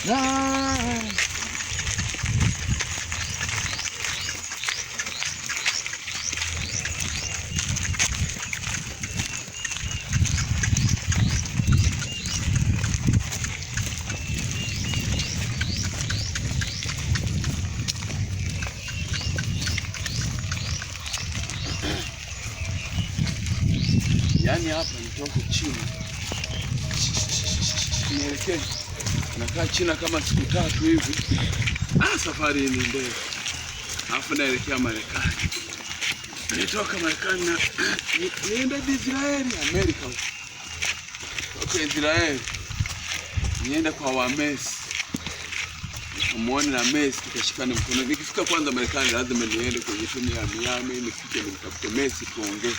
Yaani hapa nitoka chini nielekee nakaa China kama siku 3 hivi. Safari ni ndefu, alafu naelekea Marekani. Nitoka Marekani na nienda Israeli, Amerika. Okay, Israeli nienda kwa Wamesi, nikamwone na Messi, tukashikane mkono. Nikifika kwanza Marekani lazima niende kwenye timu ya Miami, nifike nimtafute Messi tuongee.